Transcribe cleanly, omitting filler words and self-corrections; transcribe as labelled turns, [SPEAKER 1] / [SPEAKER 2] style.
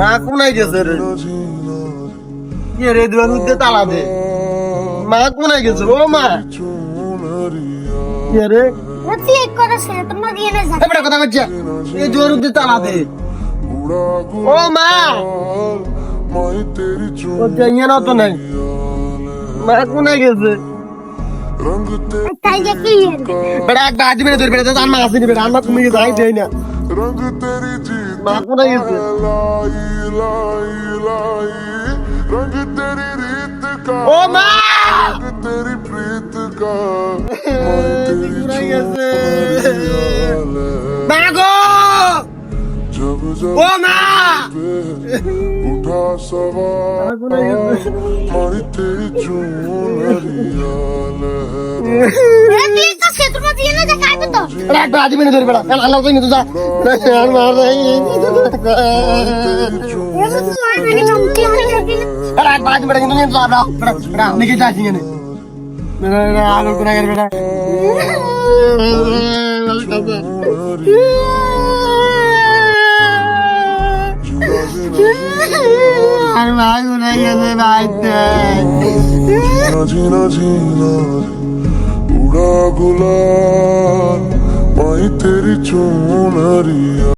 [SPEAKER 1] মা কোনায় গেছে রে? কি রে দুয়ার মধ্যে তালা দে। মা কোনায় গেছে? ও মা কি রে?
[SPEAKER 2] তুই এক কথা শুনে তোর মা দিয়ে না যা।
[SPEAKER 1] এবারে কথা কইছ, এই দুয়ার মধ্যে তালা দে। ও মা ও যাইয়া না তো নাই। মা কোনায় গেছে?
[SPEAKER 2] তাই যে কি
[SPEAKER 1] বেটা এক বাদি মেরে ধরে বেটা জান মা আসেনি বেটা আমরা তুমি যাই দেই না। মা কোনায় গেছে? ও মা কোনায় গেছে? মা গো ও মা
[SPEAKER 3] उठा सवार तेरी
[SPEAKER 2] তুই তো সে তোর মা দিয়ে না যা খাইবে তো।
[SPEAKER 1] এক বাদি মেরে ধরে বেটা আল্লাহ কই না তো যা আর মার দেই।
[SPEAKER 2] এমন তো মার মেরে চমকি হয়ে গেছে।
[SPEAKER 1] এক বাদি মেরে কিন্তু নিয়ে যা বেটা আমি কি যাচ্ছি কেন বেটা আলো কোনায় গেছে বেটা আর মা কোনায় গেছে ভাইতে
[SPEAKER 3] जीना जीना उड़ा गुलाल माही तेरी चूनरिया।